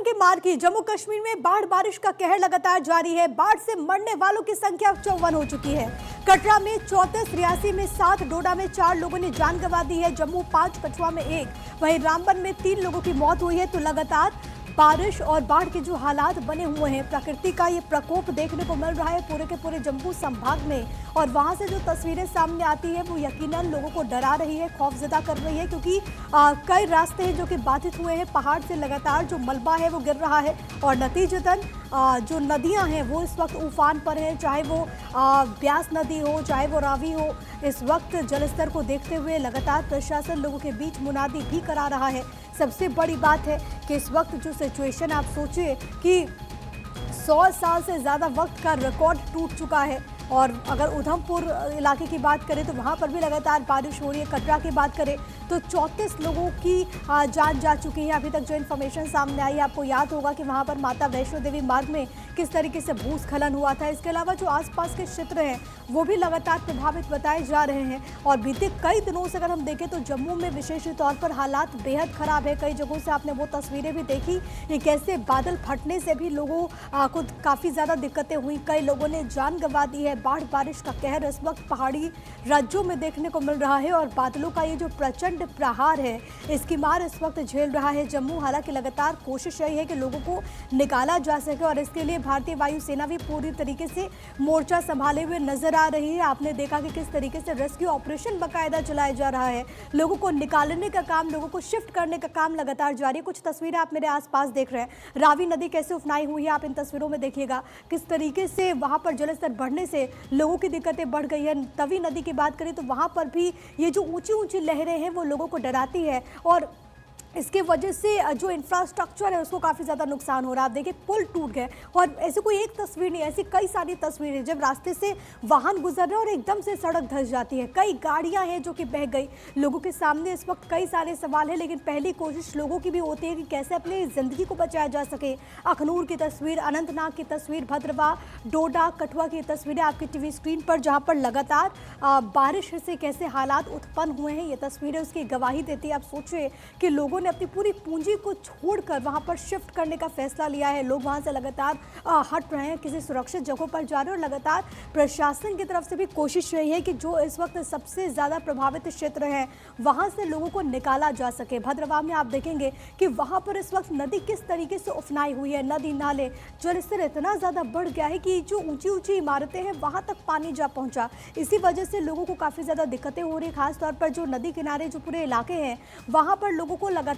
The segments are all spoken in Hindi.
की मार की। जम्मू कश्मीर में बाढ़ बारिश का कहर लगातार जारी है। बाढ़ से मरने वालों की संख्या 54 हो चुकी है। कटरा में 34, रियासी में 7, डोडा में 4 लोगों ने जान गंवा दी है। जम्मू 5, कठुआ में 1, वहीं रामबन में 3 लोगों की मौत हुई है। तो लगातार बारिश और बाढ़ के जो हालात बने हुए हैं, प्रकृति का ये प्रकोप देखने को मिल रहा है पूरे के पूरे जम्मू संभाग में। और वहां से जो तस्वीरें सामने आती है वो यकीनन लोगों को डरा रही है, खौफजदा कर रही है, क्योंकि कई रास्ते हैं जो कि बाधित हुए हैं। पहाड़ से लगातार जो मलबा है वो गिर रहा है और नतीजतन जो नदियां हैं वो इस वक्त उफान पर हैं, चाहे वो ब्यास नदी हो, चाहे वो रावी हो। इस वक्त जलस्तर को देखते हुए लगातार प्रशासन लोगों के बीच मुनादी भी करा रहा है। सबसे बड़ी बात है कि इस वक्त जो सिचुएशन, आप सोचिए कि 100 साल से ज़्यादा वक्त का रिकॉर्ड टूट चुका है। और अगर उधमपुर इलाके की बात करें तो वहाँ पर भी लगातार बारिश हो रही है। कटरा की बात करें तो 34 लोगों की जान जा चुकी है। अभी तक जो इन्फॉर्मेशन सामने आई है, आपको याद होगा कि वहाँ पर माता वैष्णो देवी मार्ग में किस तरीके से भूस्खलन हुआ था। इसके अलावा जो आसपास के क्षेत्र हैं वो भी लगातार प्रभावित बताए जा रहे हैं। और बीते कई दिनों से अगर हम देखें तो जम्मू में विशेष तौर पर हालात बेहद खराब है। कई जगहों से आपने वो तस्वीरें भी देखी कि कैसे बादल फटने से भी लोगों को काफ़ी ज़्यादा दिक्कतें हुई। कई लोगों ने जान गंवा दी है। बाढ़ बारिश का कहर इस वक्त पहाड़ी राज्यों में देखने को मिल रहा है और बादलों का ये जो प्रचंड प्रहार है, इसकी मार इस वक्त झेल रहा है जम्मू। हालांकि लगातार कोशिश यही है कि लोगों को निकाला जा सके और इसके लिए भारतीय वायुसेना भी पूरी तरीके से मोर्चा संभाले हुए नजर आ रही है। आपने देखा कि किस तरीके से रेस्क्यू ऑपरेशन बाकायदा चलाया जा रहा है। लोगों को निकालने का काम, लोगों को शिफ्ट करने का काम लगातार जारी है। कुछ तस्वीरें आप मेरे आसपास देख रहे हैं। रावी नदी कैसे उफनाई हुई है, आप इन तस्वीरों में देखिएगा किस तरीके से वहां पर जलस्तर बढ़ने से लोगों की दिक्कतें बढ़ गई है। तवी नदी की बात करें तो वहां पर भी ये जो ऊंची ऊंची लहरें हैं वो लोगों को डराती है और इसके वजह से जो इंफ्रास्ट्रक्चर है उसको काफ़ी ज़्यादा नुकसान हो रहा है। आप देखिए पुल टूट गए और ऐसे कोई एक तस्वीर नहीं, ऐसी कई सारी तस्वीरें जब रास्ते से वाहन गुजर रहे और एकदम से सड़क धंस जाती है। कई गाड़ियां हैं जो कि बह गई। लोगों के सामने इस वक्त कई सारे सवाल हैं, लेकिन पहली कोशिश लोगों की भी होती है कि कैसे अपनी ज़िंदगी को बचाया जा सके। अखनूर की तस्वीर, अनंतनाग की तस्वीर, भद्रवाह, डोडा, कठुआ की तस्वीरें आपकी टीवी स्क्रीन पर, जहाँ पर लगातार बारिश से कैसे हालात उत्पन्न हुए हैं, ये तस्वीरें उसकी गवाही देती है। आप सोचिए कि लोगों ने अपनी पूरी पूंजी को छोड़कर वहां पर शिफ्ट करने का फैसला लिया है। लोग वहां से लगातार हट रहे हैं, किसी सुरक्षित जगहों पर जा रहे हैं और लगातार प्रशासन की तरफ से भी कोशिश रही है कि जो इस वक्त सबसे ज़्यादा प्रभावित क्षेत्र हैं वहां से लोगों को निकाला जा सके। भद्रवाह में आप देखेंगे कि वहां पर इस वक्त नदी किस तरीके से उफनाई हुई है। नदी नाले जलस्तर इतना ज़्यादा बढ़ गया है कि जो ऊंची ऊंची इमारतें हैं वहां तक पानी जा पहुंचा। इसी वजह से लोगों को काफ़ी ज़्यादा दिक्कतें हो रही है। खासतौर पर जो नदी किनारे जो पूरे इलाके हैं वहां पर लोगों को लगातार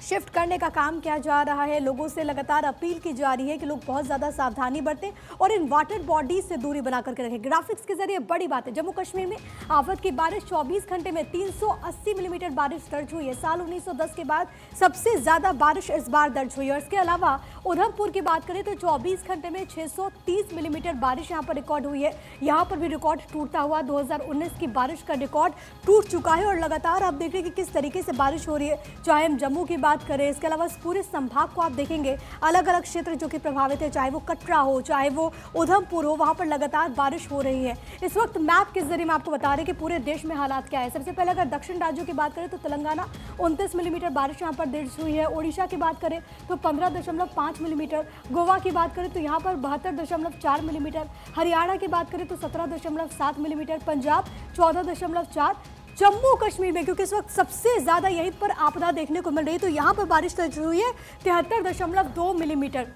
शिफ्ट करने का काम किया जा रहा है। लोगों से लगातार अपील की जा रही है कि लोग बहुत ज़्यादा सावधानी बरतें और इन वाटर बॉडीज से दूरी बना करके रखें। ग्राफिक्स के जरिए बड़ी बात है, जम्मू कश्मीर में आफत की बारिश 24 घंटे में 380 मिलीमीटर बारिश दर्ज हुई है। साल 1910 के बाद सबसे ज़्यादा बारिश इस बार दर्ज हुई है। और इसके अलावा उधमपुर की बात करें तो 24 घंटे में 630 मिलीमीटर बारिश यहाँ पर रिकॉर्ड हुई है। यहाँ पर भी रिकॉर्ड टूटता हुआ 2019 की बारिश का रिकॉर्ड टूट चुका है। और लगातार आप देख रहे हैं कि किस तरीके से बारिश हो रही है, चाहे हम जम्मू की बात करें, इसके अलावा पूरे संभाग को आप देखेंगे अलग अलग क्षेत्र जो कि प्रभावित है, चाहे वो कटरा हो, चाहे वो उधमपुर हो, वहां पर लगातार बारिश हो रही है। इस वक्त मैप के जरिए मैं आपको बता रही कि पूरे देश में हालात क्या है। सबसे पहले अगर दक्षिण राज्यों की बात करें तो तेलंगाना 29 मिलीमीटर बारिश यहां पर दर्ज हुई है। ओडिशा की बात करें तो 15.5 मिलीमीटर, गोवा की बात करें तो यहां पर 72.4 मिलीमीटर, हरियाणा की बात करें तो 17.7 मिलीमीटर, पंजाब 14.4, जम्मू कश्मीर में क्योंकि इस वक्त सबसे ज़्यादा यहीं पर आपदा देखने को मिल रही है तो यहाँ पर बारिश दर्ज हुई है 73.2 मिलीमीटर।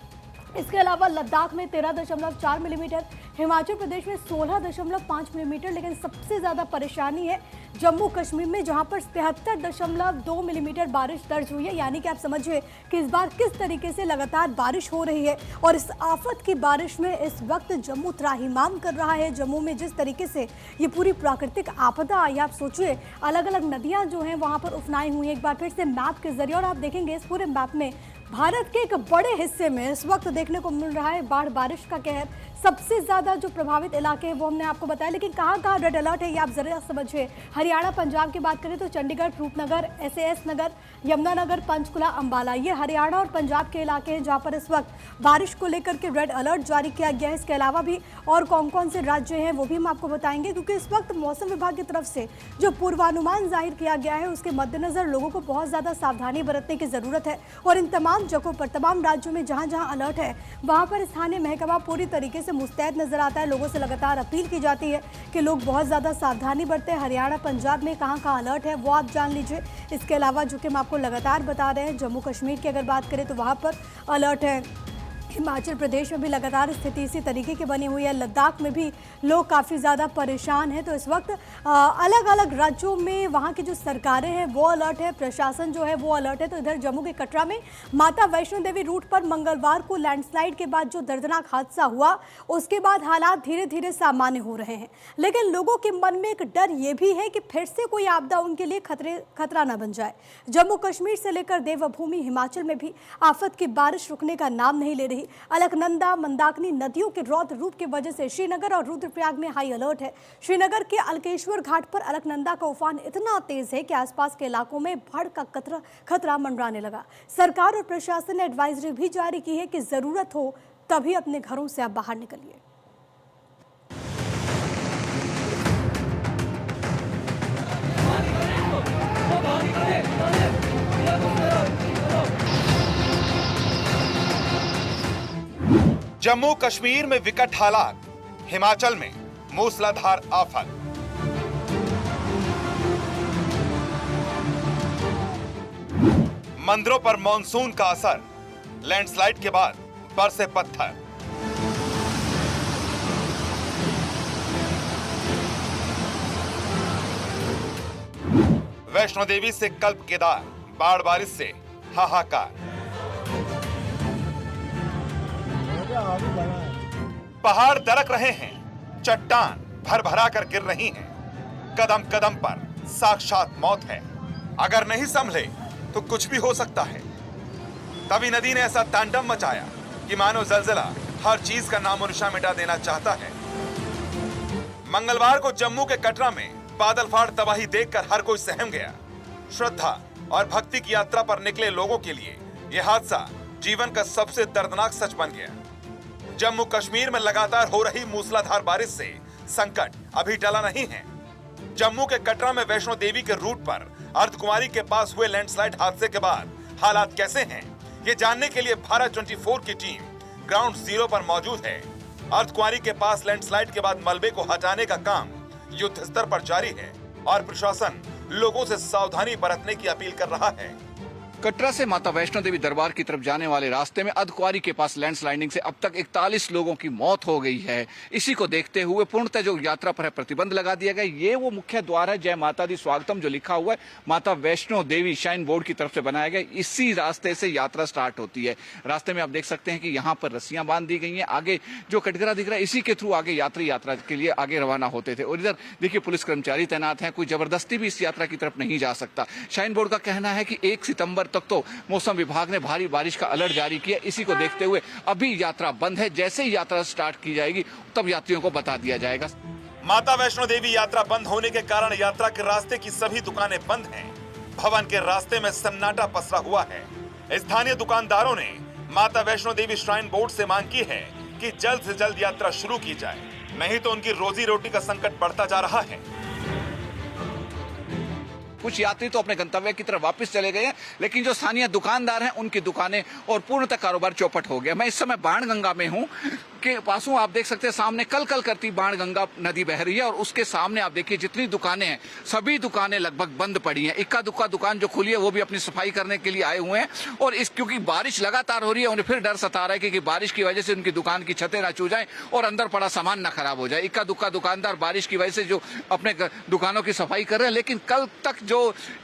इसके अलावा लद्दाख में 13.4 मिलीमीटर, हिमाचल प्रदेश में 16.5 मिलीमीटर। लेकिन सबसे ज़्यादा परेशानी है जम्मू कश्मीर में, जहां पर 73.2 मिलीमीटर बारिश दर्ज हुई है। यानी कि आप समझिए कि इस बार किस तरीके से लगातार बारिश हो रही है। और इस आफत की बारिश में इस वक्त जम्मू त्राहिमाम कर रहा है। जम्मू में जिस तरीके से ये पूरी प्राकृतिक आपदा आई, आप सोचिए अलग अलग नदियाँ जो हैं वहाँ पर उफनाई हुई हैं। एक बार फिर से मैप के जरिए, और आप देखेंगे इस पूरे मैप में भारत के एक बड़े हिस्से में इस वक्त देखने को मिल रहा है बाढ़ बारिश का कहर। सबसे ज़्यादा जो प्रभावित इलाके हैं वो हमने आपको बताया, लेकिन कहाँ कहाँ रेड अलर्ट है ये आप जरा समझिए। हरियाणा पंजाब की बात करें तो चंडीगढ़, रूपनगर, एसएएस नगर, यमुनानगर, पंचकुला, अंबाला, ये हरियाणा और पंजाब के इलाके हैं जहाँ पर इस वक्त बारिश को लेकर के रेड अलर्ट जारी किया गया है। इसके अलावा भी और कौन कौन से राज्य हैं वो भी हम आपको बताएंगे, क्योंकि इस वक्त मौसम विभाग की तरफ से जो पूर्वानुमान जाहिर किया गया है उसके मद्देनजर लोगों को बहुत ज़्यादा सावधानी बरतने की ज़रूरत है। और इन तमाम तमाम जगहों पर, तमाम राज्यों में जहां जहां अलर्ट है वहां पर स्थानीय महकमा पूरी तरीके से मुस्तैद नजर आता है। लोगों से लगातार अपील की जाती है कि लोग बहुत ज़्यादा सावधानी बरतें। हरियाणा, पंजाब में कहां कहां अलर्ट है वो आप जान लीजिए। इसके अलावा जो कि हम आपको लगातार बता रहे हैं, जम्मू कश्मीर की अगर बात करें तो वहाँ पर अलर्ट है। हिमाचल प्रदेश में भी लगातार स्थिति इसी तरीके की बनी हुई है। लद्दाख में भी लोग काफ़ी ज़्यादा परेशान हैं। तो इस वक्त अलग अलग राज्यों में वहाँ की जो सरकारें हैं वो अलर्ट है, प्रशासन जो है वो अलर्ट है। तो इधर जम्मू के कटरा में माता वैष्णो देवी रूट पर मंगलवार को लैंडस्लाइड के बाद जो दर्दनाक हादसा हुआ, उसके बाद हालात धीरे धीरे सामान्य हो रहे हैं। लेकिन लोगों के मन में एक डर ये भी है कि फिर से कोई आपदा उनके लिए खतरा न बन जाए। जम्मू कश्मीर से लेकर देवभूमि हिमाचल में भी आफत की बारिश रुकने का नाम नहीं ले रही। अलकनंदा, मंदाकिनी नदियों के रौद्र रूप की वजह से श्रीनगर और रुद्रप्रयाग में हाई अलर्ट है। श्रीनगर के अलकेश्वर घाट पर अलकनंदा का उफान इतना तेज है कि आसपास के इलाकों में बाढ़ का खतरा मंडराने लगा। सरकार और प्रशासन ने एडवाइजरी भी जारी की है कि जरूरत हो तभी अपने घरों से आप बाहर निकलिए। जम्मू कश्मीर में विकट हालात, हिमाचल में मूसलाधार आफत। मंदिरों पर मॉनसून का असर, लैंडस्लाइड के बाद बरसे पत्थर। वैष्णो देवी से कल्प केदार, बाढ़ बारिश से हाहाकार। पहाड़ दरक रहे हैं, चट्टान भर भरा कर गिर रही हैं। कदम कदम पर साक्षात मौत है। अगर नहीं संभले तो कुछ भी हो सकता है। तभी नदी ने ऐसा तांडव मचाया कि मानो जलजला हर चीज का नामो निशान मिटा देना चाहता है। मंगलवार को जम्मू के कटरा में बादल फाड़ तबाही देखकर हर कोई सहम गया। श्रद्धा और भक्ति की यात्रा पर निकले लोगों के लिए यह हादसा जीवन का सबसे दर्दनाक सच बन गया। जम्मू कश्मीर में लगातार हो रही मूसलाधार बारिश से संकट अभी टला नहीं है। जम्मू के कटरा में वैष्णो देवी के रूट पर अर्धकुमारी के पास हुए लैंडस्लाइड हादसे के बाद हालात कैसे हैं, ये जानने के लिए भारत 24 की टीम ग्राउंड जीरो पर मौजूद है। अर्धकुमारी के पास लैंडस्लाइड के बाद मलबे को हटाने का काम युद्ध स्तर पर जारी है और प्रशासन लोगों से सावधानी बरतने की अपील कर रहा है। कटरा से माता वैष्णो देवी दरबार की तरफ जाने वाले रास्ते में अर्धकुमारी के पास लैंडस्लाइडिंग से अब तक 41 लोगों की मौत हो गई है। इसी को देखते हुए पूर्णतः जो यात्रा पर है प्रतिबंध लगा दिया गया। ये वो मुख्य द्वार है, जय माता दी स्वागतम जो लिखा हुआ है माता वैष्णो देवी शाइन बोर्ड की तरफ से बनाया गया। इसी रास्ते से यात्रा स्टार्ट होती है। रास्ते में आप देख सकते हैं कि यहाँ पर रस्सियां बांध दी गई हैं। आगे जो कटघरा दिख रहा है, इसी के थ्रू आगे यात्री यात्रा के लिए आगे रवाना होते थे। और इधर देखिए पुलिस कर्मचारी तैनात हैं। कोई जबरदस्ती भी इस यात्रा की तरफ नहीं जा सकता। शाइन बोर्ड का कहना है कि 1 सितंबर तक तो मौसम विभाग ने भारी बारिश का अलर्ट जारी किया। इसी को देखते हुए अभी यात्रा बंद है। जैसे ही यात्रा स्टार्ट की जाएगी तब यात्रियों को बता दिया जाएगा। माता वैष्णो देवी यात्रा बंद होने के कारण यात्रा के रास्ते की सभी दुकानें बंद हैं। भवन के रास्ते में सन्नाटा पसरा हुआ है। स्थानीय दुकानदारों ने माता वैष्णो देवी श्राइन बोर्ड से मांग की है कि जल्द से जल्द यात्रा शुरू की जाए, नहीं तो उनकी रोजी रोटी का संकट बढ़ता जा रहा है। कुछ यात्री तो अपने गंतव्य की तरफ वापस चले गए हैं, लेकिन जो स्थानीय दुकानदार हैं उनकी दुकानें और पूर्णतः कारोबार चौपट हो गया। मैं इस समय बाणगंगा में हूं के पास हूं। आप देख सकते हैं सामने कल कल करती बाणगंगा नदी बह रही है और उसके सामने आप देखिए जितनी दुकानें हैं सभी दुकानें लगभग बंद पड़ी हैं। इक्का दुक्का दुकान जो खुली है वो भी अपनी सफाई करने के लिए आए हुए हैं। और इस क्योंकि बारिश लगातार हो रही है, उन्हें फिर डर सता रहा है कि बारिश की वजह से उनकी दुकान की छतें ना चू जाएं और अंदर पड़ा सामान ना खराब हो जाए। इक्का दुक्का दुकानदार बारिश की वजह से जो अपने दुकानों की सफाई कर रहे हैं। लेकिन कल तक जो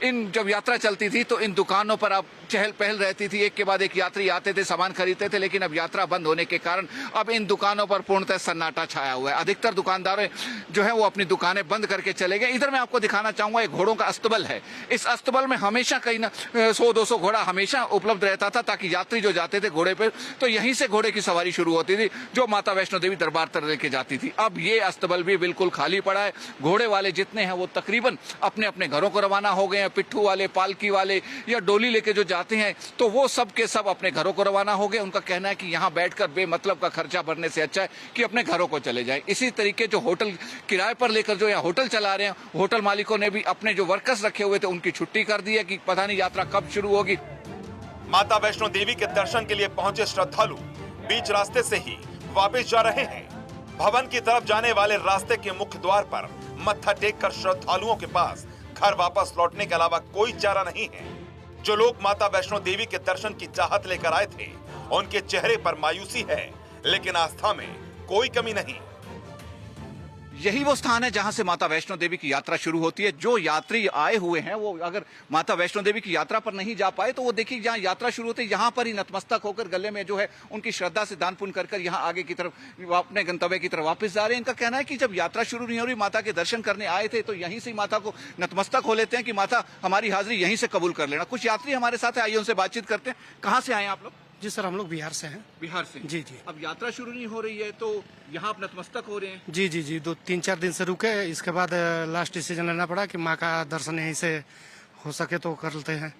जब यात्रा चलती थी तो इन दुकानों पर अब चहल पहल रहती थी। एक के बाद एक यात्री आते थे, सामान खरीदते थे। लेकिन अब यात्रा बंद होने के कारण अब इन दुकानों पर पूर्णतः सन्नाटा छाया हुआ है। अधिकतर दुकानदार जो है वो अपनी दुकानें बंद करके चले गए। इधर मैं आपको दिखाना चाहूंगा, एक घोड़ों का अस्तबल है। इस अस्तबल में हमेशा कहीं ना 100-200 घोड़ा हमेशा उपलब्ध रहता था, ताकि यात्री जो जाते थे घोड़े पर तो यहीं से घोड़े की सवारी शुरू होती थी जो माता वैष्णो देवी दरबार तक लेके जाती थी। अब ये अस्तबल भी बिल्कुल खाली पड़ा है। घोड़े वाले जितने हैं वो तकरीबन अपने अपने घरों को रवाना हो गए हैं। पिट्ठू वाले, पालकी वाले या डोली लेके जो जाते हैं तो वो सब के सब अपने घरों को रवाना हो गए। उनका कहना है कि यहाँ बैठकर बेमतलब का खर्चा भरने से अच्छा है कि अपने घरों को चले जाएं। इसी तरीके जो होटल किराए पर लेकर जो यहाँ होटल चला रहे हैं, होटल मालिकों ने भी अपने जो वर्कर्स रखे हुए थे उनकी छुट्टी कर दी है कि पता नहीं यात्रा कब शुरू होगी। माता वैष्णो देवी के दर्शन के लिए पहुंचे श्रद्धालु बीच रास्ते से ही वापस जा रहे हैं। भवन की तरफ जाने वाले रास्ते के मुख्य द्वार पर मत्था टेककर श्रद्धालुओं के पास घर वापस लौटने के अलावा कोई चारा नहीं है। जो लोग माता वैष्णो देवी के दर्शन की चाहत लेकर आए थे, उनके चेहरे पर मायूसी है, लेकिन आस्था में कोई कमी नहीं। यही वो स्थान है जहां से माता वैष्णो देवी की यात्रा शुरू होती है। जो यात्री आए हुए हैं वो अगर माता वैष्णो देवी की यात्रा पर नहीं जा पाए तो वो देखिए जहां यात्रा शुरू होती है यहां पर ही नतमस्तक होकर गले में जो है उनकी श्रद्धा से दान पुण्य कर यहां आगे की तरफ अपने गंतव्य की तरफ वापस जा रहे हैं। इनका कहना है कि जब यात्रा शुरू नहीं हो रही, माता के दर्शन करने आए थे तो यहीं से माता को नतमस्तक हो लेते हैं कि माता हमारी हाजिरी यहीं से कबूल कर लेना। कुछ यात्री हमारे साथ है, आइए उनसे बातचीत करते हैं। कहाँ से आए आप लोग? जी सर, हम लोग बिहार से हैं। बिहार से? जी जी। अब यात्रा शुरू नहीं हो रही है तो यहाँ आप नतमस्तक हो रहे हैं? जी जी जी, 2-3-4 दिन से रुके, इसके बाद लास्ट डिसीजन लेना पड़ा कि माँ का दर्शन यहीं से हो सके तो कर लेते हैं,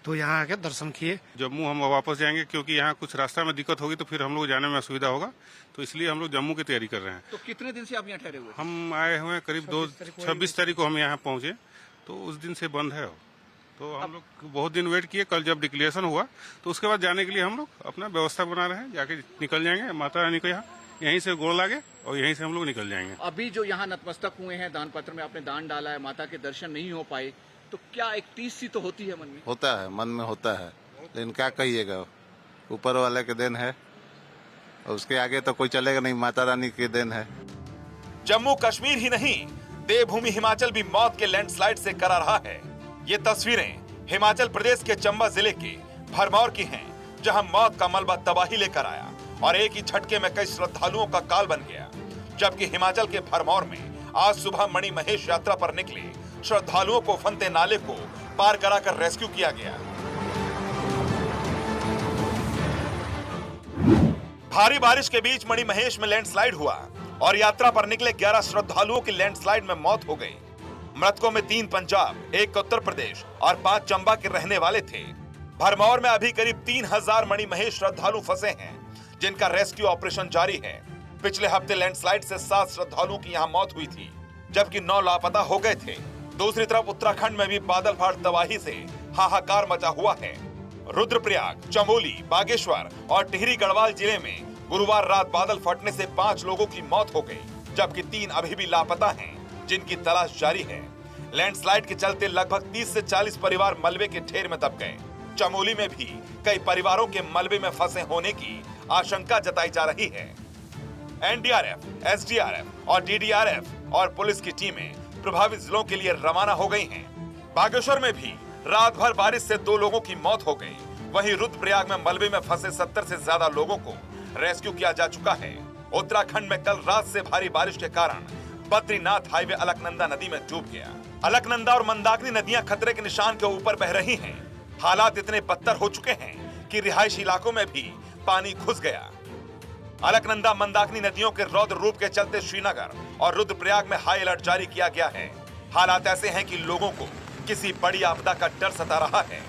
तो यहाँ आके दर्शन किए। जम्मू हम वापस जाएंगे क्योंकि यहाँ कुछ रास्ता में दिक्कत होगी तो फिर हम लोग जाने में असुविधा होगा, तो इसलिए हम लोग जम्मू की तैयारी कर रहे हैं। तो कितने दिन से आप यहाँ ठहरे हुए? हम आए हुए हैं करीब 26 तारीख को हम यहाँ पहुँचे, तो उस दिन से बंद है। तो हम लोग बहुत दिन वेट किए, कल जब डिक्लेरेशन हुआ तो उसके बाद जाने के लिए हम लोग अपना व्यवस्था बना रहे हैं, जाके निकल जाएंगे। माता रानी को यहाँ यहीं से गोड़ लागे और यहीं से हम लोग निकल जाएंगे। अभी जो यहाँ नतमस्तक हुए हैं, दान पत्र में आपने दान डाला है, माता के दर्शन नहीं हो पाए, तो क्या एक टीस सी तो होती है मन में? होता है, मन में होता है, लेकिन क्या कहिएगा, ऊपर वाले के देन है और उसके आगे तो कोई चलेगा नहीं, माता रानी के देन है। जम्मू कश्मीर ही नहीं, देवभूमि हिमाचल भी मौत के लैंडस्लाइड से करा रहा है। ये तस्वीरें हिमाचल प्रदेश के चंबा जिले के भरमौर की हैं, जहां मौत का मलबा तबाही लेकर आया और एक ही झटके में कई श्रद्धालुओं का काल बन गया। जबकि हिमाचल के भरमौर में आज सुबह मणि महेश यात्रा पर निकले श्रद्धालुओं को फंते नाले को पार कराकर रेस्क्यू किया गया। भारी बारिश के बीच मणि महेश में लैंडस्लाइड हुआ और यात्रा पर निकले 11 श्रद्धालुओं की लैंडस्लाइड में मौत हो गई। मृतकों में 3 पंजाब, 1 उत्तर प्रदेश और 5 चंबा के रहने वाले थे। भरमौर में अभी करीब 3000 मणि महेश श्रद्धालु फंसे हैं, जिनका रेस्क्यू ऑपरेशन जारी है। पिछले हफ्ते लैंडस्लाइड से 7 श्रद्धालुओं की यहां मौत हुई थी, जबकि 9 लापता हो गए थे। दूसरी तरफ उत्तराखंड में भी बादल फाट तबाही से हाहाकार मचा हुआ है। रुद्रप्रयाग, चमोली, बागेश्वर और टिहरी गढ़वाल जिले में गुरुवार रात बादल फटने से 5 लोगों की मौत हो गई, जबकि 3 अभी भी लापता हैं, जिनकी तलाश जारी है। लैंडस्लाइड के चलते लगभग 30 से 40 परिवार मलबे के ढेर में दब गए। चमोली में भी कई परिवारों के मलबे में फंसे होने की आशंका जताई जा रही है। एनडीआरएफ, एसडीआरएफ और डीडीआरएफ और पुलिस की टीमें प्रभावित जिलों के लिए रवाना हो गई हैं। बागेश्वर में भी रात भर बारिश से 2 लोगों की मौत हो गई। वहीं रुद्रप्रयाग में मलबे में फंसे 70 से ज्यादा लोगों को रेस्क्यू किया जा चुका है। उत्तराखंड में कल रात से भारी बारिश के कारण बद्रीनाथ हाईवे अलकनंदा नदी में डूब गया। अलकनंदा और मंदाकिनी नदियां खतरे के निशान के ऊपर बह रही हैं। हालात इतने बदतर हो चुके हैं कि रिहायशी इलाकों में भी पानी घुस गया। अलकनंदा मंदाकिनी नदियों के रौद्र रूप के चलते श्रीनगर और रुद्रप्रयाग में हाई अलर्ट जारी किया गया है। हालात ऐसे हैं कि लोगों को किसी बड़ी आपदा का डर सता रहा है।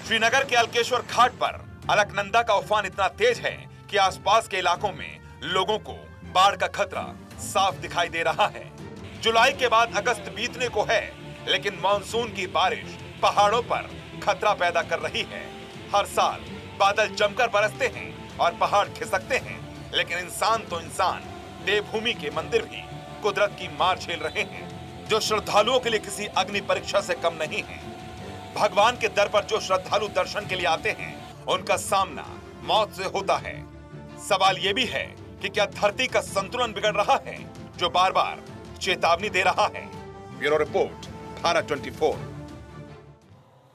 श्रीनगर के अलकेश्वर घाट पर अलकनंदा का उफान इतना तेज है कि आसपास के इलाकों में लोगों को बाढ़ का खतरा साफ दिखाई दे रहा है। जुलाई के बाद अगस्त बीतने को है, लेकिन मानसून की बारिश पहाड़ों पर खतरा पैदा कर रही है। हर साल बादल जमकर बरसते हैं और पहाड़ खिसकते हैं, लेकिन इंसान तो इंसान, देवभूमि के मंदिर भी कुदरत की मार झेल रहे हैं, जो श्रद्धालुओं के लिए किसी अग्नि परीक्षा से कम नहीं है। भगवान के दर पर जो श्रद्धालु दर्शन के लिए आते हैं, उनका सामना मौत से होता है। सवाल ये भी है कि क्या धरती का संतुलन बिगड़ रहा है, जो बार बार चेतावनी दे रहा है। Bureau report, Bharat 24।